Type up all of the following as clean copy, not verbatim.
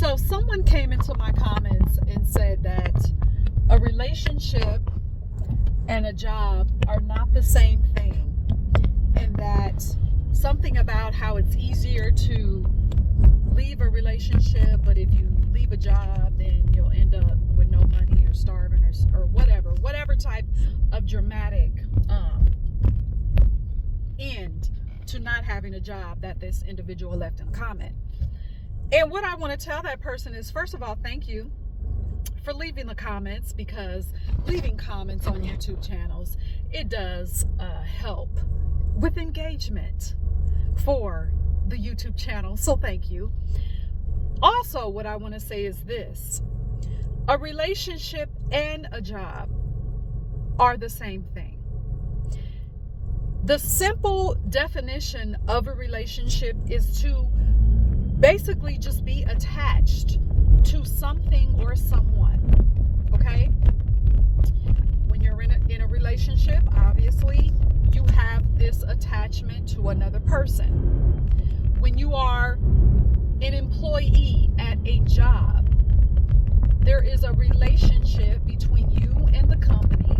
So someone came into my comments and said that a relationship and a job are not the same thing, and that something about how it's easier to leave a relationship, but if you leave a job, then you'll end up with no money or starving or whatever type of dramatic end to not having a job that this individual left in a comment. And what I want to tell that person is, first of all, thank you for leaving the comments, because leaving comments on YouTube channels, it does help with engagement for the YouTube channel. So thank you. Also, what I want to say is this: a relationship and a job are the same thing. The simple definition of a relationship is to basically just be attached to something or someone. Okay? When you're in a relationship, obviously you have this attachment to another person. When you are an employee at a job, there is a relationship between you and the company.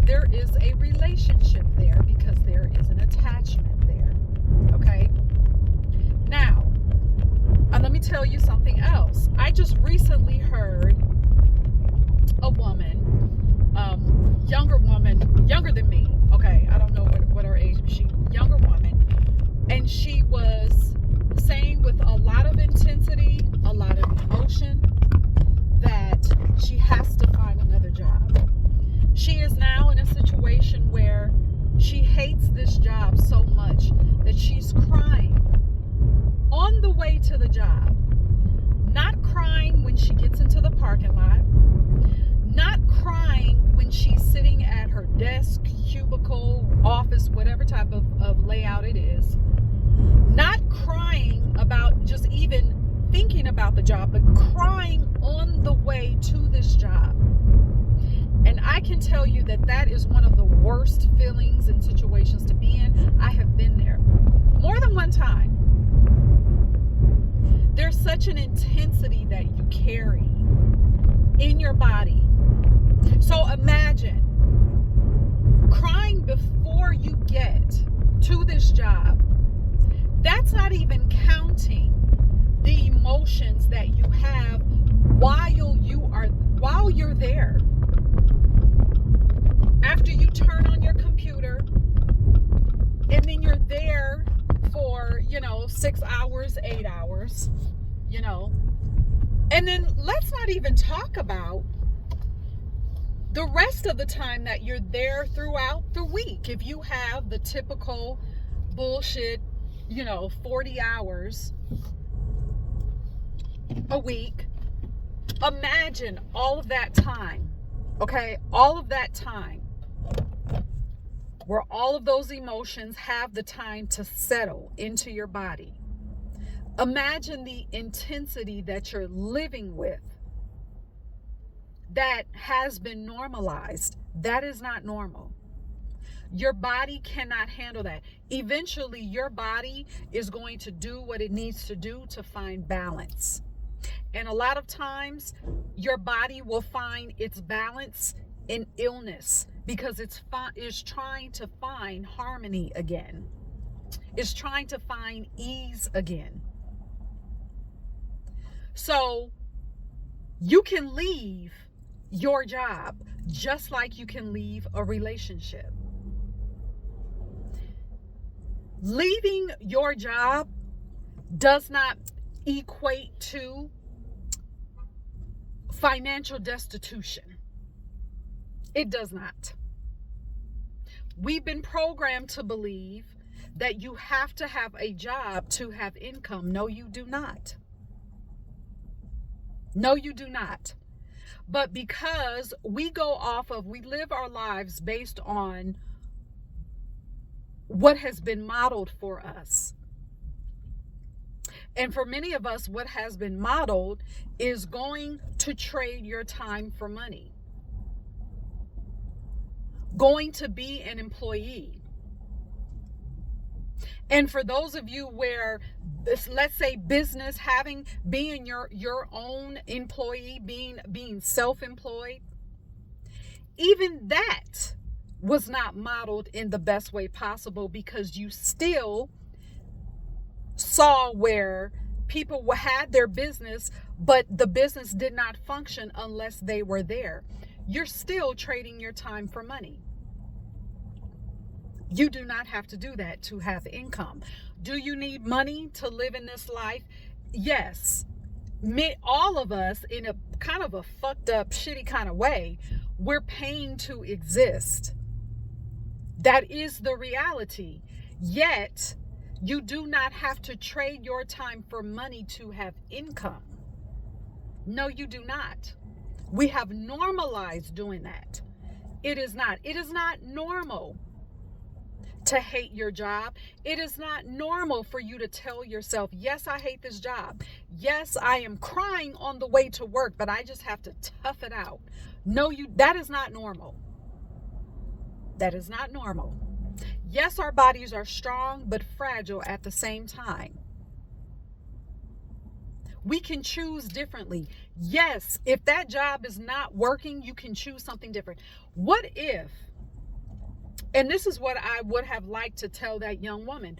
There is a relationship there because there is an attachment there. Okay? Now, let me tell you something else. I just recently heard a woman, younger than me. Okay, I don't know what her age is. Younger woman, and she was saying with a lot of intensity, a lot of emotion, that she has to find another job. She is now in a situation where she hates this job so much that she's crying on the way to the job. Not crying when she gets into the parking lot. Not crying when she's sitting at her desk, cubicle, office, whatever type of layout it is. Not crying about just even thinking about the job, but crying on the way to this job. And I can tell you that that is one of the worst feelings and situations to be in. I have been there more than one time. There's such an intensity that you carry in your body. So imagine crying before you get to this job. That's not even counting the emotions that you have while you're there. After you turn on your computer, and then you're there for, 6 hours, 8 hours, and then let's not even talk about the rest of the time that you're there throughout the week. If you have the typical bullshit, 40 hours a week, imagine all of that time, okay? All of that time where all of those emotions have the time to settle into your body. Imagine the intensity that you're living with that has been normalized. That is not normal. Your body cannot handle that. Eventually, your body is going to do what it needs to do to find balance. And a lot of times, your body will find its balance in illness because it's trying to find harmony again. It's trying to find ease again. So, you can leave your job just like you can leave a relationship. Leaving your job does not equate to financial destitution. It does not. We've been programmed to believe that you have to have a job to have income. No, you do not. No, you do not. But because we live our lives based on what has been modeled for us. And for many of us, what has been modeled is going to trade your time for money. Going to be an employee. And for those of you where, let's say, business, being your own employee, being self-employed, even that was not modeled in the best way possible, because you still saw where people had their business, but the business did not function unless they were there. You're still trading your time for money. You do not have to do that to have income. Do you need money to live in this life? Yes. All of us, in a kind of a fucked up, shitty kind of way, we're paying to exist. That is the reality. Yet, you do not have to trade your time for money to have income. No, you do not. We have normalized doing that. It is not normal to hate your job. It is not normal for you to tell yourself, yes, I hate this job. Yes, I am crying on the way to work, but I just have to tough it out. No, that is not normal. That is not normal. Yes, our bodies are strong, but fragile at the same time. We can choose differently. Yes, if that job is not working, you can choose something different. What if, and this is what I would have liked to tell that young woman,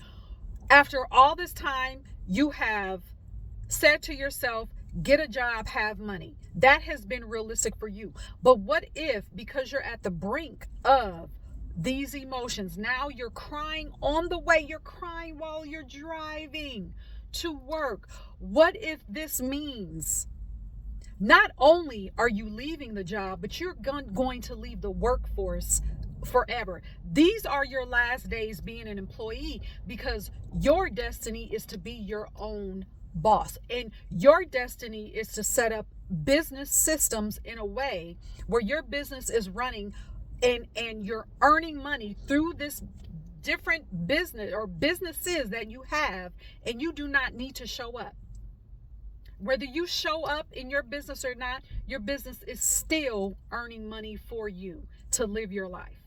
after all this time, you have said to yourself, get a job, have money. That has been realistic for you. But what if, because you're at the brink of these emotions, now you're crying on the way, you're crying while you're driving to work? What if this means not only are you leaving the job, but you're going to leave the workforce forever? These are your last days being an employee, because your destiny is to be your own boss, and your destiny is to set up business systems in a way where your business is running and you're earning money through this different business or businesses that you have, and you do not need to show up. Whether you show up in your business or not, your business is still earning money for you to live your life.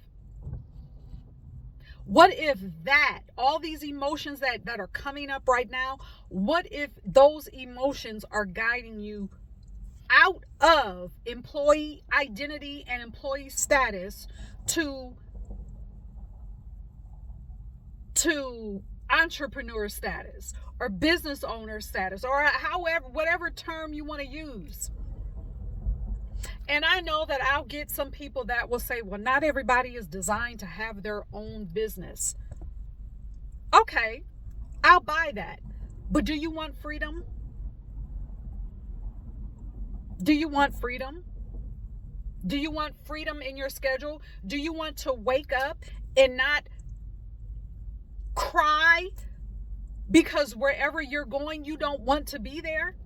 What if that, all these emotions that are coming up right now, what if those emotions are guiding you out of employee identity and employee status to entrepreneur status or business owner status, or however, whatever term you want to use? And I know that I'll get some people that will say, well, not everybody is designed to have their own business. Okay, I'll buy that. But do you want freedom? Do you want freedom? Do you want freedom in your schedule? Do you want to wake up and not cry because wherever you're going, you don't want to be there?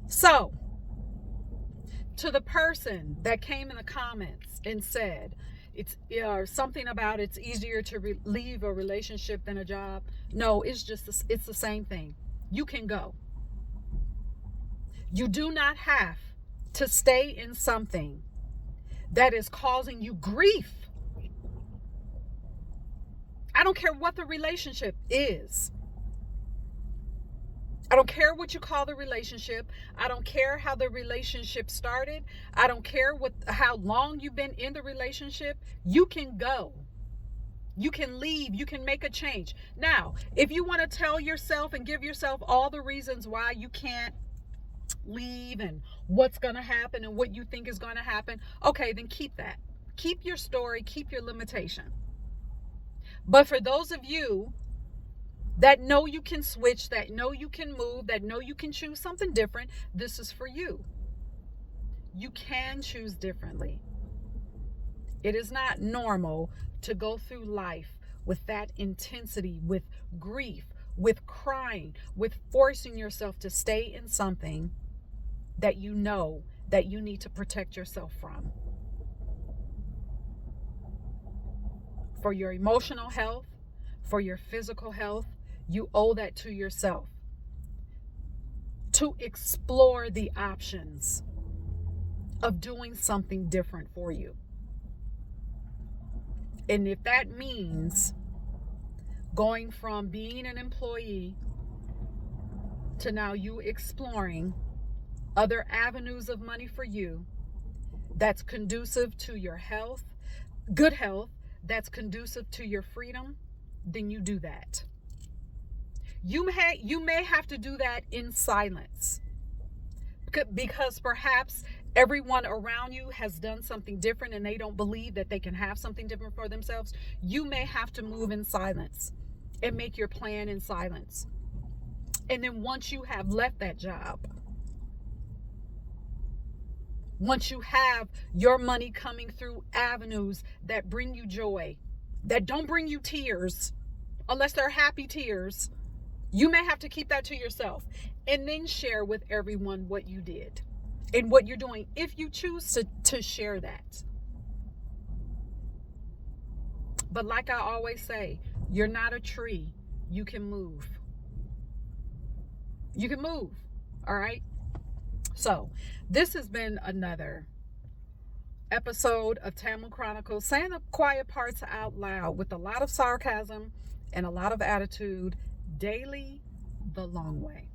So, to the person that came in the comments and said, it's something about it's easier to leave a relationship than a job. No, it's the same thing. You can go. You do not have to stay in something that is causing you grief. I don't care what the relationship is. I don't care what you call the relationship. I don't care how the relationship started. I don't care how long you've been in the relationship. You can go. You can leave. You can make a change. Now, if you want to tell yourself and give yourself all the reasons why you can't leave and what's going to happen and what you think is going to happen, okay, then keep that. Keep your story. Keep your limitation. But for those of you that know you can switch, that know you can move, that know you can choose something different, this is for you. You can choose differently. It is not normal to go through life with that intensity, with grief, with crying, with forcing yourself to stay in something that you know that you need to protect yourself from. For your emotional health, for your physical health, you owe that to yourself, to explore the options of doing something different for you. And if that means going from being an employee to now you exploring other avenues of money for you that's conducive to your health, good health, that's conducive to your freedom, then you do that. You may have to do that in silence, because perhaps everyone around you has done something different and they don't believe that they can have something different for themselves. You may have to move in silence and make your plan in silence. And then once you have left that job, once you have your money coming through avenues that bring you joy, that don't bring you tears, unless they're happy tears, you may have to keep that to yourself and then share with everyone what you did and what you're doing, if you choose to share that. But like I always say, you're not a tree. You can move. You can move. All right? So this has been another episode of Tamu Chronicles, saying the quiet parts out loud with a lot of sarcasm and a lot of attitude, daily, the long way.